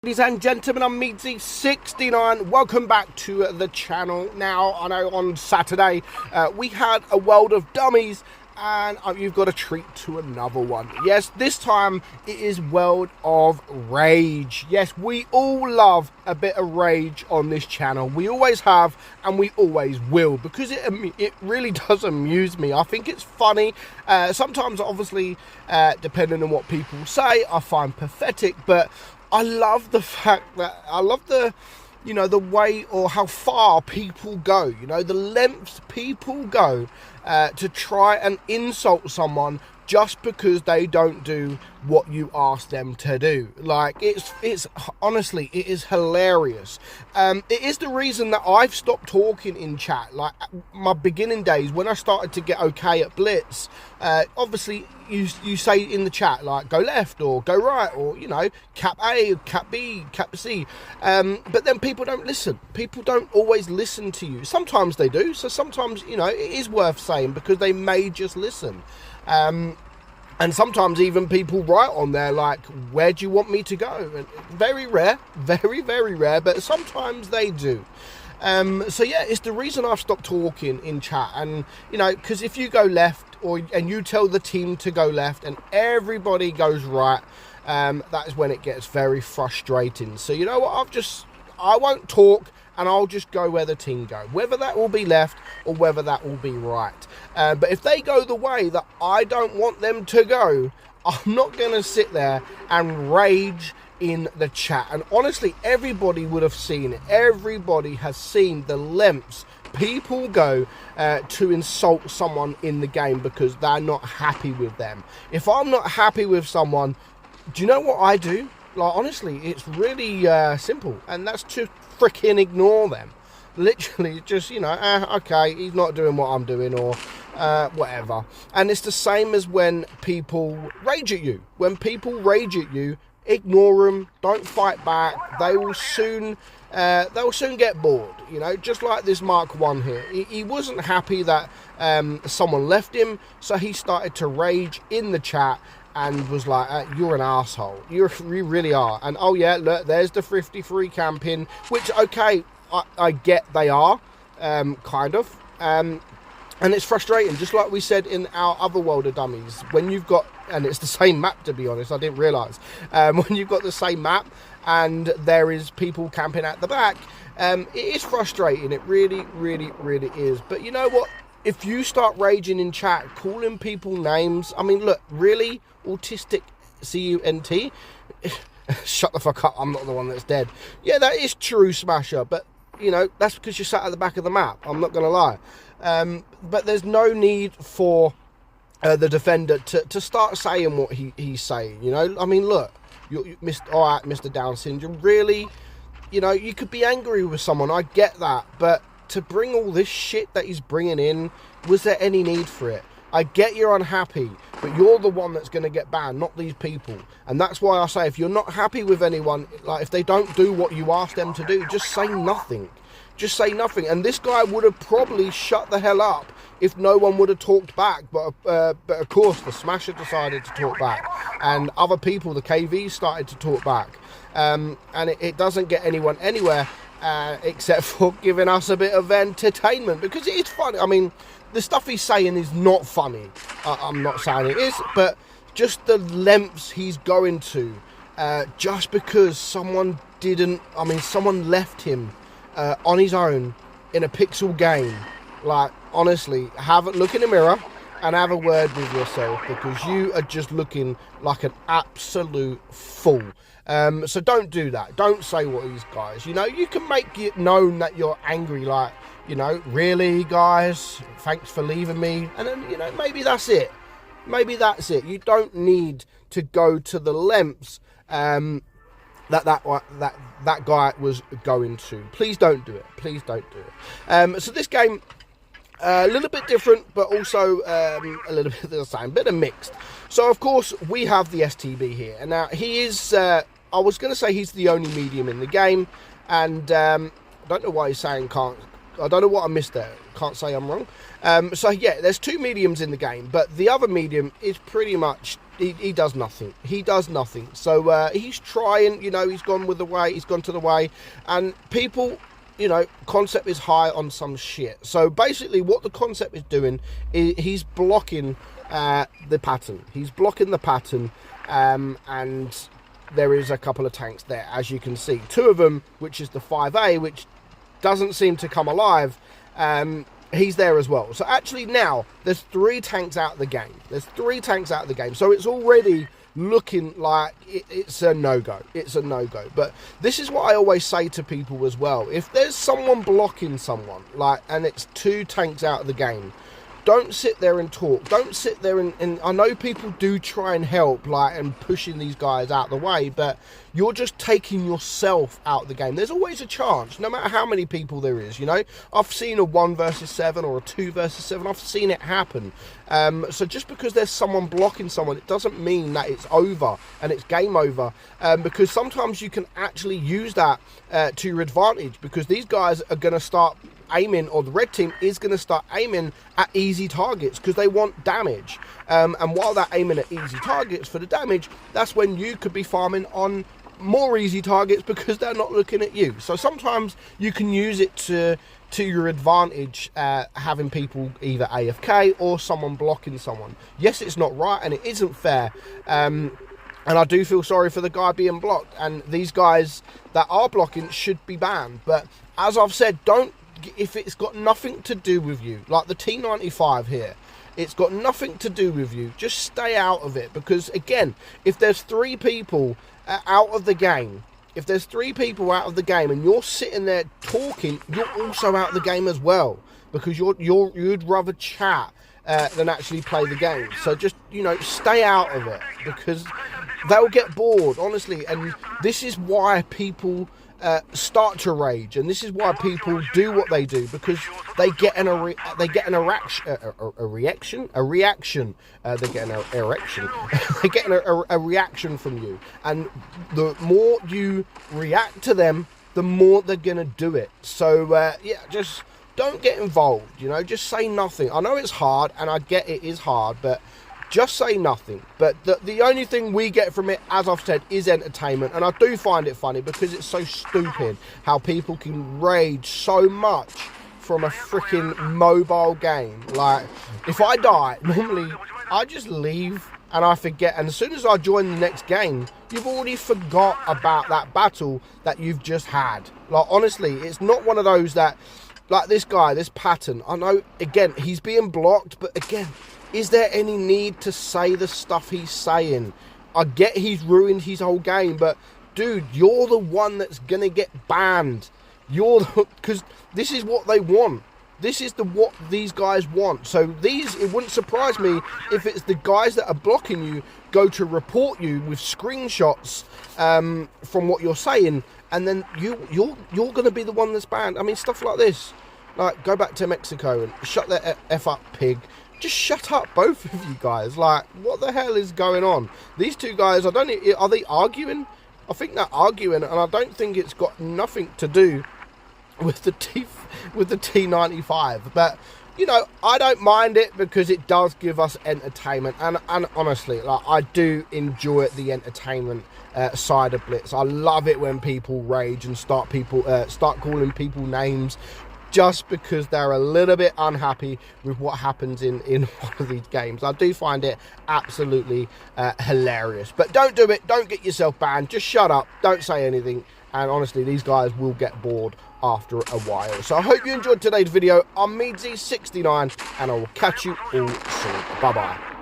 Ladies and gentlemen, I'm meadsyreplays. Welcome back to the channel. Now, I know on Saturday we had a World of Dummies, and you've got a treat to another one. Yes, this time it is World of Rage. Yes, we all love a bit of rage on this channel. We always have, and we always will, because it really does amuse me. I think it's funny. Sometimes, obviously, depending on what people say, I find pathetic, but I love the fact that the way or how far people go, the lengths people go to try and insult someone just because they don't do what you ask them to do. Like, it's honestly, it is hilarious. It is the reason that I've stopped talking in chat. Like, my beginning days, when I started to get okay at Blitz, obviously you say in the chat, like, go left or go right, or cap A, cap B, cap C, but then people don't listen. People don't always listen to you. Sometimes they do, so sometimes it is worth saying, because they may just listen. And sometimes even people write on there like, where do you want me to go? And very rare, very, very rare, but sometimes they do. So yeah, it's the reason I've stopped talking in chat. And because if you go left, and you tell the team to go left and everybody goes right, that is when it gets very frustrating. So you know what, I won't talk, and I'll just go where the team go, whether that will be left or whether that will be right. But if they go the way that I don't want them to go, I'm not going to sit there and rage in the chat. And honestly, everybody would have seen it. Everybody has seen the lengths people go to insult someone in the game because they're not happy with them. If I'm not happy with someone, do you know what I do? Like, honestly, it's really simple, and that's to freaking ignore them. Literally, just, okay, he's not doing what I'm doing, or whatever. And it's the same as when people rage at you. When people rage at you, ignore them, don't fight back. They'll soon get bored, just like this Mark 1 here. He wasn't happy that someone left him, so he started to rage in the chat and was like, you're an asshole. You really are. And oh yeah, look, there's the 53 camping, which, okay, I get they are, kind of. And it's frustrating, just like we said in our other World of Dummies, when you've got, and it's the same map, to be honest, I didn't realise, when you've got the same map and there is people camping at the back, it is frustrating. It really, really, really is. But you know what? If you start raging in chat, calling people names, I mean, look, really, autistic CUNT, shut the fuck up, I'm not the one that's dead. Yeah, that is true, Smasher, but, that's because you sat at the back of the map, I'm not going to lie. But there's no need for the defender to start saying what he's saying, I mean, look, all right, Mr. Down Syndrome, really, you could be angry with someone, I get that, but to bring all this shit that he's bringing in, was there any need for it? I get you're unhappy, but you're the one that's going to get banned, not these people. And that's why I say, if you're not happy with anyone, like, if they don't do what you ask them to do, just say nothing. Just say nothing. And this guy would have probably shut the hell up if no one would have talked back. But of course, the Smasher decided to talk back. And other people, the KVs, started to talk back. And it doesn't get anyone anywhere. Except for giving us a bit of entertainment, because it is funny. I mean, the stuff he's saying is not funny. I'm not saying it is, but just the lengths he's going to, just because someone left him on his own in a pixel game. Like, honestly, look in the mirror and have a word with yourself, because you are just looking like an absolute fool. So don't do that. Don't say what these guys, you can make it known that you're angry, like, really, guys, thanks for leaving me. And then, maybe that's it. Maybe that's it. You don't need to go to the lengths that guy was going to. Please don't do it. Please don't do it. So this game, a little bit different, but also a little bit the same, bit of mixed. So of course we have the STB here, and now he is, I was going to say he's the only medium in the game, and I don't know why he's saying I don't know what I missed there. Can't say I'm wrong. So yeah, there's 2 mediums in the game, but the other medium is pretty much, he does nothing. He does nothing. So he's trying, you know, he's gone with the way, he's gone to the way, and people, you know, concept is high on some shit. So basically what the concept is doing is he's blocking the pattern. He's blocking the pattern, and there is a couple of tanks there, as you can see. 2 of them, which is the 5A, which doesn't seem to come alive, he's there as well. So actually now there's 3 tanks out of the game. There's 3 tanks out of the game. So it's already looking like it's a no-go. It's a no-go. But this is what I always say to people as well. If there's someone blocking someone, like, and it's 2 tanks out of the game, don't sit there and talk. Don't sit there and I know people do try and help, like, and pushing these guys out of the way, but you're just taking yourself out of the game. There's always a chance, no matter how many people there is, you know. I've seen a 1 versus 7 or a 2 versus 7. I've seen it happen. So just because there's someone blocking someone, it doesn't mean that it's over and it's game over, because sometimes you can actually use that to your advantage, because these guys are going to start aiming, or the red team is going to start aiming at easy targets because they want damage, and while they're aiming at easy targets for the damage, that's when you could be farming on more easy targets because they're not looking at you. So sometimes you can use it to your advantage, having people either AFK or someone blocking someone. Yes, it's not right and it isn't fair, and I do feel sorry for the guy being blocked, and these guys that are blocking should be banned. But as I've said, don't, if it's got nothing to do with you, like the T95 here, it's got nothing to do with you, just stay out of it. Because again, if there's 3 people out of the game, if there's 3 people out of the game and you're sitting there talking, you're also out of the game as well, because you'd rather chat than actually play the game. So just, you know, stay out of it, because they'll get bored, honestly. And this is why people start to rage, and this is why people do what they do, because they get an erection. They get an a reaction from you, and the more you react to them, the more they're gonna do it. So yeah, just don't get involved, you know, just say nothing. I know it's hard, and I get it is hard, but just say nothing. But the only thing we get from it, as I've said, is entertainment. And I do find it funny because it's so stupid how people can rage so much from a freaking mobile game. Like, if I die, normally I just leave and I forget. And as soon as I join the next game, you've already forgot about that battle that you've just had. Like, honestly, it's not one of those that, like this guy, this pattern, I know, again, he's being blocked, but again, is there any need to say the stuff he's saying? I get he's ruined his whole game, but dude, you're the one that's gonna get banned. Because this is what they want. This is what these guys want. So it wouldn't surprise me if it's the guys that are blocking you go to report you with screenshots from what you're saying, and then you're gonna be the one that's banned. I mean, stuff like this, like, go back to Mexico and shut the F up, pig. Just shut up, both of you guys. Like, what the hell is going on? These 2 guys, are they arguing? I think they're arguing, and I don't think it's got nothing to do with the T95. But, you know, I don't mind it because it does give us entertainment. And honestly, like, I do enjoy the entertainment side of Blitz. I love it when people rage and start calling people names, just because they're a little bit unhappy with what happens in one of these games. I do find it absolutely hilarious. But don't do it. Don't get yourself banned. Just shut up. Don't say anything. And honestly, these guys will get bored after a while. So I hope you enjoyed today's video. I'm meadsyreplays, and I will catch you all soon. Bye-bye.